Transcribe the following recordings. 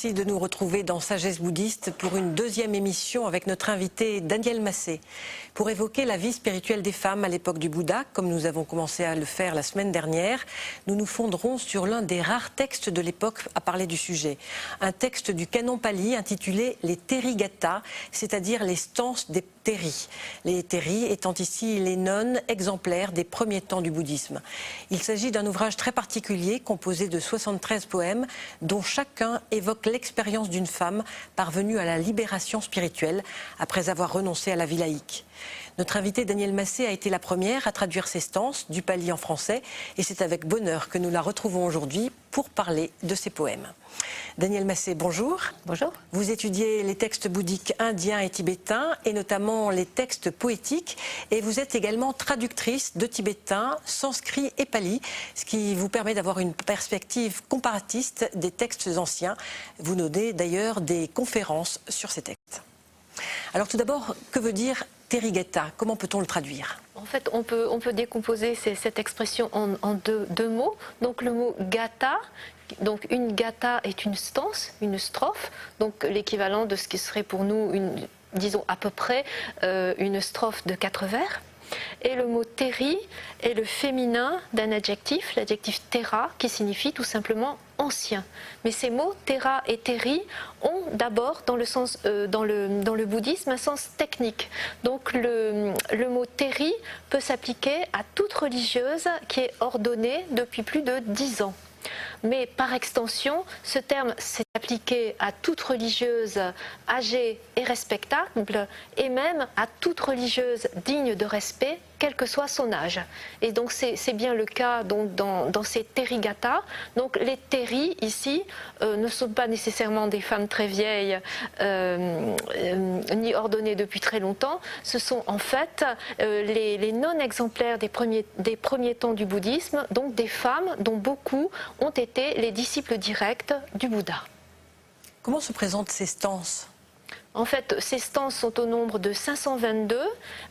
Merci de nous retrouver dans Sagesse bouddhiste pour une deuxième émission avec notre invité Daniel Massé. Pour évoquer la vie spirituelle des femmes à l'époque du Bouddha, comme nous avons commencé à le faire la semaine dernière, nous nous fonderons sur l'un des rares textes de l'époque à parler du sujet. Un texte du canon pali intitulé les Therigatha, c'est-à-dire les stances des Theris. Les Theris étant ici les nonnes exemplaires des premiers temps du bouddhisme. Il s'agit d'un ouvrage très particulier composé de 73 poèmes dont chacun évoque l'expérience d'une femme parvenue à la libération spirituelle après avoir renoncé à la vie laïque. Notre invitée Daniel Massé a été la première à traduire ces stances du pali en français et c'est avec bonheur que nous la retrouvons aujourd'hui pour parler de ces poèmes. Daniel Massé, bonjour. Bonjour. Vous étudiez les textes bouddhiques indiens et tibétains et notamment les textes poétiques et vous êtes également traductrice de tibétain, sanskrit et pali, ce qui vous permet d'avoir une perspective comparatiste des textes anciens. Vous donnez d'ailleurs des conférences sur ces textes. Alors tout d'abord, que veut dire Therigatha? Comment peut-on le traduire? En fait, on peut décomposer cette expression en deux mots. Donc le mot gatha, donc une gatha est une stance, une strophe, donc l'équivalent de ce qui serait pour nous, disons à peu près, une strophe de 4 vers. Et le mot theri est le féminin d'un adjectif, l'adjectif thera, qui signifie tout simplement ancien. Mais ces mots thera et theri ont d'abord dans le bouddhisme un sens technique. Donc le mot theri peut s'appliquer à toute religieuse qui est ordonnée depuis plus de 10 ans. Mais par extension, ce terme s'est appliqué à toute religieuse âgée et respectable, et même à toute religieuse digne de respect, quel que soit son âge. Et donc c'est bien le cas donc, dans ces Therigatha. Donc les Theri ici ne sont pas nécessairement des femmes très vieilles ni ordonnées depuis très longtemps. Ce sont en fait les non-exemplaires des premiers temps du bouddhisme, donc des femmes dont beaucoup ont été les disciples directs du Bouddha. Comment se présentent ces stances ? En fait, ces stances sont au nombre de 522,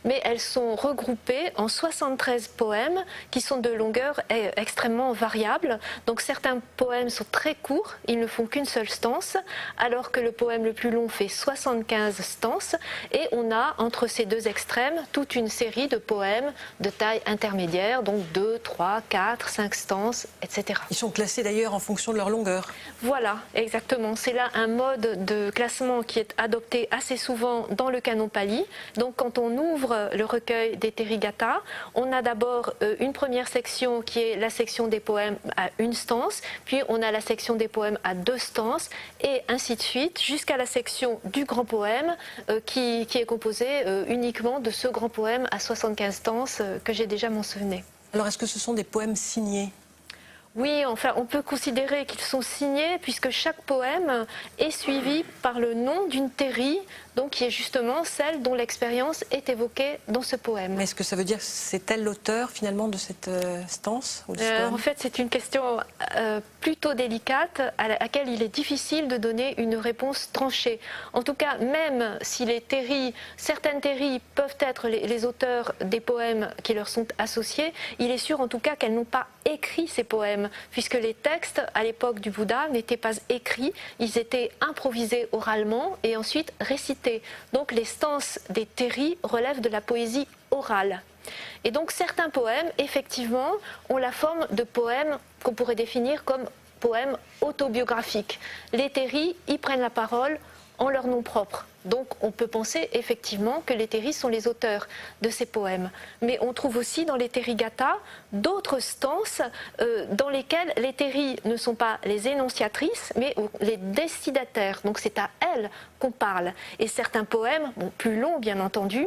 mais elles sont regroupées en 73 poèmes qui sont de longueur extrêmement variable. Donc certains poèmes sont très courts, ils ne font qu'une seule stance, alors que le poème le plus long fait 75 stances. Et on a entre ces deux extrêmes toute une série de poèmes de taille intermédiaire, donc 2, 3, 4, 5 stances, etc. Ils sont classés d'ailleurs en fonction de leur longueur. Voilà, exactement. C'est là un mode de classement qui est adopté assez souvent dans le canon pali. Donc quand on ouvre le recueil des Therigatha, on a d'abord une première section qui est la section des poèmes à une stance, puis on a la section des poèmes à 2 stances, et ainsi de suite, jusqu'à la section du grand poème qui est composée uniquement de ce grand poème à 75 stances que j'ai déjà mentionné. Alors est-ce que ce sont des poèmes signés ? Oui, enfin, on peut considérer qu'ils sont signés puisque chaque poème est suivi par le nom d'une Theri, donc qui est justement celle dont l'expérience est évoquée dans ce poème. Est-ce que ça veut dire que c'est elle l'auteur finalement de cette stance ou de ce poème ? En fait, c'est une question plutôt délicate à laquelle il est difficile de donner une réponse tranchée. En tout cas, même si certaines Theri peuvent être les auteurs des poèmes qui leur sont associés, il est sûr en tout cas qu'elles n'ont pas écrit ces poèmes, puisque les textes à l'époque du Bouddha n'étaient pas écrits, ils étaient improvisés oralement et ensuite récités. Donc les stances des Theri relèvent de la poésie orale. Et donc certains poèmes, effectivement, ont la forme de poèmes qu'on pourrait définir comme poèmes autobiographiques. Les Theri y prennent la parole en leur nom propre. Donc on peut penser effectivement que les Theri sont les auteurs de ces poèmes. Mais on trouve aussi dans les Therigatha d'autres stances dans lesquelles les Theri ne sont pas les énonciatrices, mais les destinataires. Donc c'est à elles qu'on parle. Et certains poèmes, plus longs bien entendu,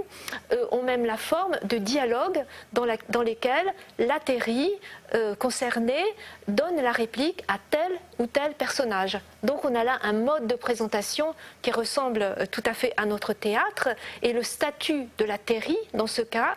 ont même la forme de dialogues dans lesquels la Theri concernée donne la réplique à tel ou tel personnage. Donc on a là un mode de présentation qui ressemble tout à fait à notre théâtre, et le statut de la Theri dans ce cas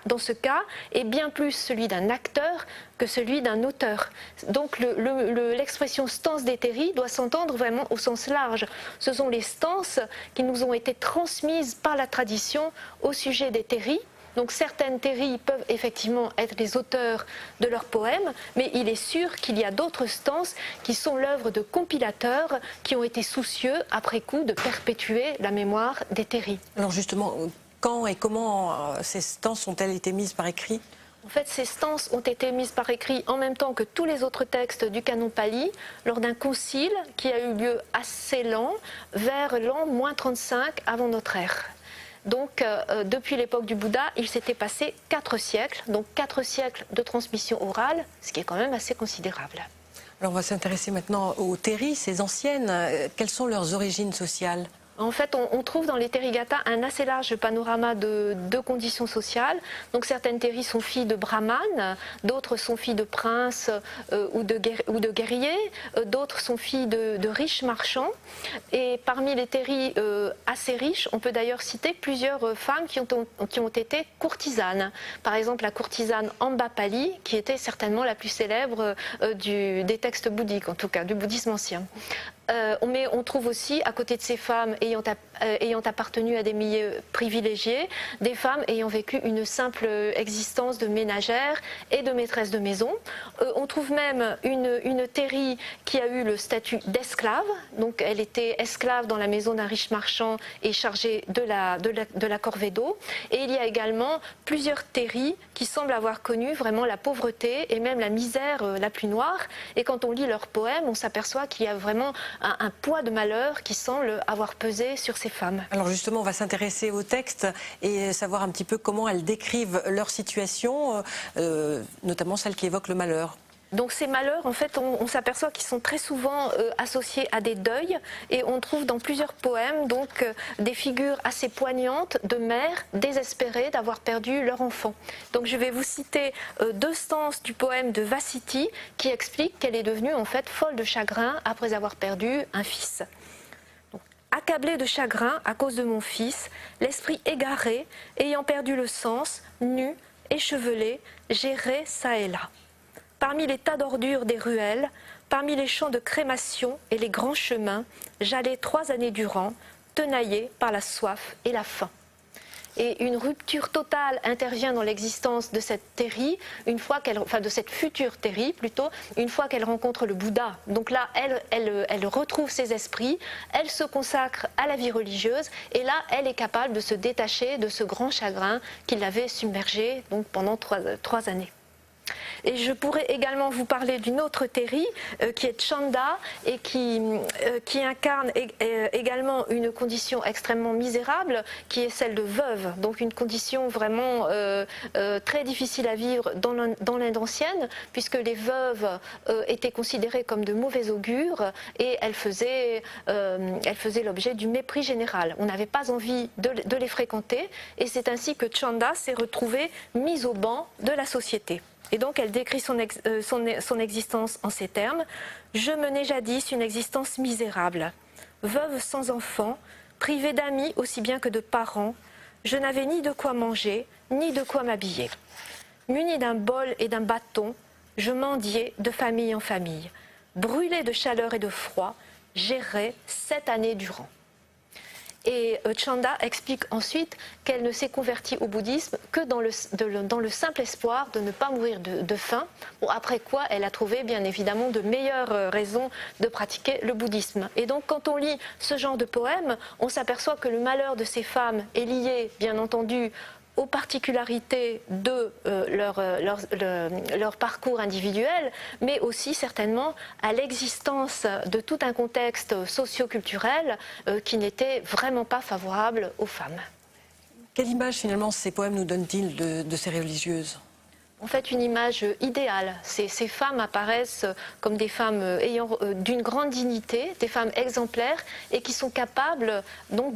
est bien plus celui d'un acteur que celui d'un auteur. Donc l'expression stance des Theri doit s'entendre vraiment au sens large. Ce sont les stances qui nous ont été transmises par la tradition au sujet des Theri, Donc certaines Terry peuvent effectivement être les auteurs de leurs poèmes, mais il est sûr qu'il y a d'autres stances qui sont l'œuvre de compilateurs qui ont été soucieux, après coup, de perpétuer la mémoire des Terry. Alors justement, quand et comment ces stances ont-elles été mises par écrit ? En fait, ces stances ont été mises par écrit en même temps que tous les autres textes du canon pali lors d'un concile qui a eu lieu assez lent, vers l'an -35 avant notre ère. Donc, depuis l'époque du Bouddha, il s'était passé 4 siècles, donc 4 siècles de transmission orale, ce qui est quand même assez considérable. Alors on va s'intéresser maintenant aux Terry, ces anciennes. Quelles sont leurs origines sociales ? En fait, on trouve dans les Therigatha un assez large panorama de conditions sociales. Donc certaines Terry sont filles de brahmanes, d'autres sont filles de princes ou de guerriers, d'autres sont filles de riches marchands. Et parmi les Terry assez riches, on peut d'ailleurs citer plusieurs femmes qui ont été courtisanes. Par exemple, la courtisane Ambapali, qui était certainement la plus célèbre des textes bouddhiques, en tout cas du bouddhisme ancien. Mais on trouve aussi, à côté de ces femmes ayant appartenu à des milieux privilégiés, des femmes ayant vécu une simple existence de ménagère et de maîtresse de maison. On trouve même une Terry qui a eu le statut d'esclave, donc elle était esclave dans la maison d'un riche marchand et chargée de la corvée d'eau. Et il y a également plusieurs Terry qui semblent avoir connu vraiment la pauvreté et même la misère la plus noire. Et quand on lit leurs poèmes, on s'aperçoit qu'il y a vraiment un poids de malheur qui semble avoir pesé sur ces femmes. Alors justement, on va s'intéresser au texte et savoir un petit peu comment elles décrivent leur situation, notamment celle qui évoque le malheur. Donc ces malheurs, en fait, on s'aperçoit qu'ils sont très souvent associés à des deuils et on trouve dans plusieurs poèmes donc des figures assez poignantes de mères désespérées d'avoir perdu leur enfant. Donc je vais vous citer 2 stances du poème de Vasiti qui explique qu'elle est devenue en fait folle de chagrin après avoir perdu un fils. Donc, accablée de chagrin à cause de mon fils, l'esprit égaré, ayant perdu le sens, nu, échevelé, j'errais çà et là. Parmi les tas d'ordures des ruelles, parmi les champs de crémation et les grands chemins, j'allais 3 années durant, tenaillé par la soif et la faim. Et une rupture totale intervient dans l'existence de cette Terry, de cette future Terry plutôt, une fois qu'elle rencontre le Bouddha. Donc là, elle retrouve ses esprits, elle se consacre à la vie religieuse, et là, elle est capable de se détacher de ce grand chagrin qui l'avait submergée donc, pendant 3 années. Et je pourrais également vous parler d'une autre Terry qui est Chanda et qui incarne également une condition extrêmement misérable qui est celle de veuve, donc une condition vraiment très difficile à vivre dans l'Inde ancienne puisque les veuves étaient considérées comme de mauvais augure et elles faisaient l'objet du mépris général. On n'avait pas envie de les fréquenter et c'est ainsi que Chanda s'est retrouvée mise au banc de la société. Et donc elle décrit son existence en ces termes. « Je menais jadis une existence misérable. Veuve sans enfant, privée d'amis aussi bien que de parents, je n'avais ni de quoi manger, ni de quoi m'habiller. Munie d'un bol et d'un bâton, je mendiais de famille en famille. Brûlée de chaleur et de froid, j'errais 7 années durant. » Et Chanda explique ensuite qu'elle ne s'est convertie au bouddhisme que dans le simple espoir de ne pas mourir de faim. Bon, après quoi, elle a trouvé bien évidemment de meilleures raisons de pratiquer le bouddhisme. Et donc quand on lit ce genre de poème, on s'aperçoit que le malheur de ces femmes est lié, bien entendu, aux particularités de leur parcours individuel, mais aussi certainement à l'existence de tout un contexte socio-culturel qui n'était vraiment pas favorable aux femmes. Quelle image finalement ces poèmes nous donnent-ils de ces religieuses ? En fait, une image idéale. Ces femmes apparaissent comme des femmes ayant d'une grande dignité, des femmes exemplaires et qui sont capables, donc,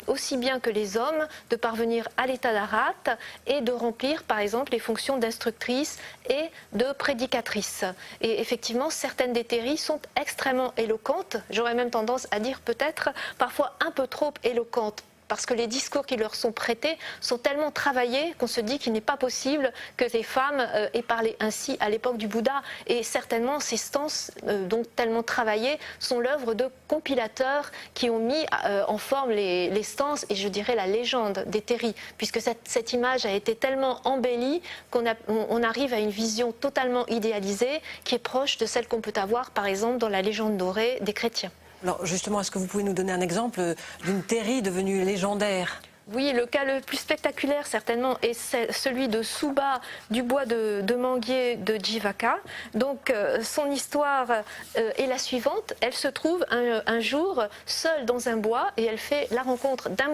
aussi bien que les hommes, de parvenir à l'état d'Arhat et de remplir, par exemple, les fonctions d'instructrice et de prédicatrice. Et effectivement, certaines des Terry sont extrêmement éloquentes. J'aurais même tendance à dire peut-être parfois un peu trop éloquentes parce que les discours qui leur sont prêtés sont tellement travaillés qu'on se dit qu'il n'est pas possible que les femmes aient parlé ainsi à l'époque du Bouddha. Et certainement, ces stances, donc tellement travaillées, sont l'œuvre de compilateurs qui ont mis en forme les stances et je dirais la légende des terris, puisque cette image a été tellement embellie qu'on arrive à une vision totalement idéalisée qui est proche de celle qu'on peut avoir, par exemple, dans la légende dorée des chrétiens. Alors justement, est-ce que vous pouvez nous donner un exemple d'une terri devenue légendaire ? Oui, le cas le plus spectaculaire certainement est celui de Suba du bois de manguier de Jivaka. Donc son histoire est la suivante. Elle se trouve un jour seule dans un bois et elle fait la rencontre d'un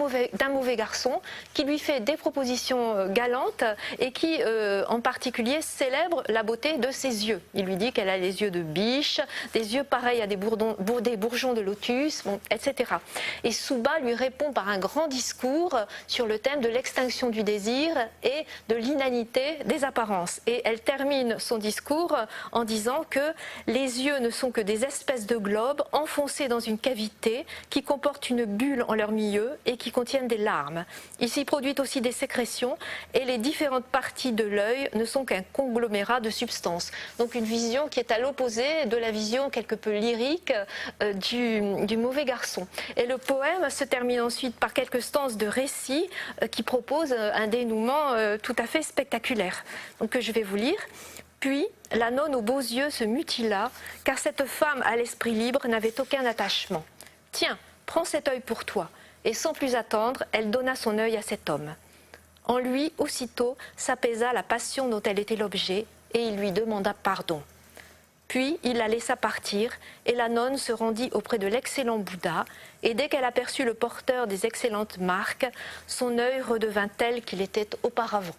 mauvais garçon qui lui fait des propositions galantes et qui en particulier célèbre la beauté de ses yeux. Il lui dit qu'elle a les yeux de biche, des yeux pareils à des bourgeons de lotus, bon, etc. Et Suba lui répond par un grand discours sur le thème de l'extinction du désir et de l'inanité des apparences. Et elle termine son discours en disant que les yeux ne sont que des espèces de globes enfoncés dans une cavité qui comportent une bulle en leur milieu et qui contiennent des larmes. Il s'y produit aussi des sécrétions et les différentes parties de l'œil ne sont qu'un conglomérat de substances. Donc une vision qui est à l'opposé de la vision quelque peu lyrique du mauvais garçon. Et le poème se termine ensuite par quelques stances de récit qui proposent un dénouement tout à fait spectaculaire. Donc je vais vous lire. Puis la nonne aux beaux yeux se mutila, car cette femme à l'esprit libre n'avait aucun attachement. Tiens, prends cet œil pour toi. Et sans plus attendre, elle donna son œil à cet homme. En lui, aussitôt, s'apaisa la passion dont elle était l'objet, et il lui demanda pardon. Puis il la laissa partir et la nonne se rendit auprès de l'excellent Bouddha et dès qu'elle aperçut le porteur des excellentes marques, son œil redevint tel qu'il était auparavant.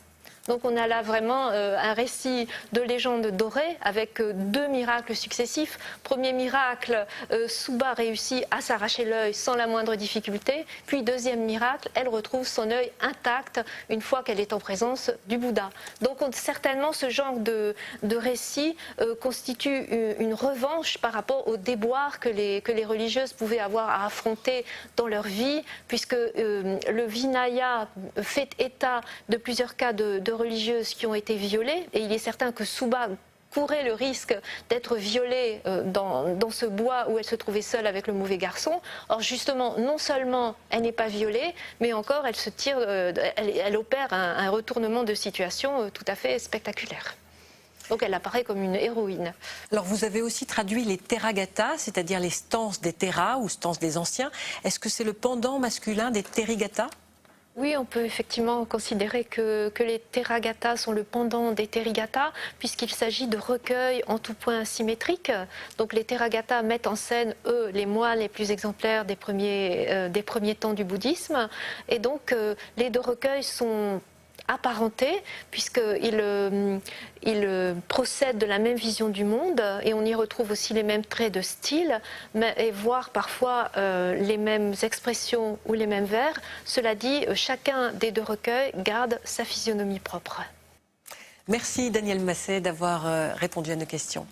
Donc on a là vraiment un récit de légende dorée avec deux miracles successifs. Premier miracle, Suba réussit à s'arracher l'œil sans la moindre difficulté. Puis deuxième miracle, elle retrouve son œil intact une fois qu'elle est en présence du Bouddha. Donc certainement ce genre de récit constitue une revanche par rapport aux déboires que les religieuses pouvaient avoir à affronter dans leur vie, puisque le Vinaya fait état de plusieurs cas de religieuses qui ont été violées, et il est certain que Suba courait le risque d'être violée dans ce bois où elle se trouvait seule avec le mauvais garçon. Or justement, non seulement elle n'est pas violée, mais encore elle se tire, elle opère un retournement de situation tout à fait spectaculaire. Donc elle apparaît comme une héroïne. Alors vous avez aussi traduit les Théragatas, c'est-à-dire les stances des Theras ou stances des anciens. Est-ce que c'est le pendant masculin des Therigatas ? Oui, on peut effectivement considérer que les Théragatas sont le pendant des Therigatas, puisqu'il s'agit de recueils en tout point symétriques. Donc les Théragatas mettent en scène, eux, les moines les plus exemplaires des premiers temps du bouddhisme. Et donc les deux recueils sont apparentés, puisqu'ils procèdent de la même vision du monde et on y retrouve aussi les mêmes traits de style et voire parfois les mêmes expressions ou les mêmes vers. Cela dit, chacun des deux recueils garde sa physionomie propre. Merci Danielle Masset d'avoir répondu à nos questions.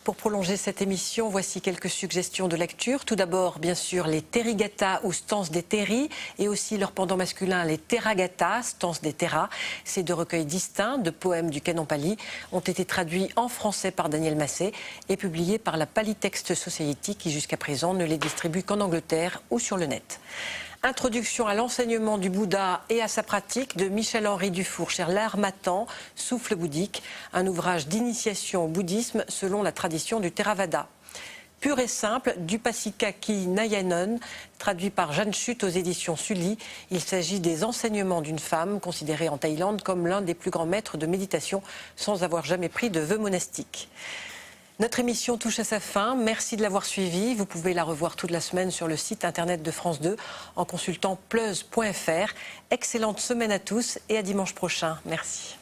Pour prolonger cette émission, voici quelques suggestions de lecture. Tout d'abord, bien sûr, les Therigatas ou stances des Theris et aussi leur pendant masculin, les Théragatas, stances des Theras. Ces deux recueils distincts de poèmes du canon pali ont été traduits en français par Danielle Masset et publiés par la Pali Text Society qui jusqu'à présent ne les distribue qu'en Angleterre ou sur le net. Introduction à l'enseignement du Bouddha et à sa pratique de Michel-Henri Dufour, cher L'Harmattan, Souffle bouddhique, un ouvrage d'initiation au bouddhisme selon la tradition du Theravada. Pur et simple, Dupassikaki Nayanon, traduit par Jeanne Chut aux éditions Sully. Il s'agit des enseignements d'une femme considérée en Thaïlande comme l'un des plus grands maîtres de méditation sans avoir jamais pris de vœux monastiques. Notre émission touche à sa fin. Merci de l'avoir suivie. Vous pouvez la revoir toute la semaine sur le site internet de France 2 en consultant pleuz.fr. Excellente semaine à tous et à dimanche prochain. Merci.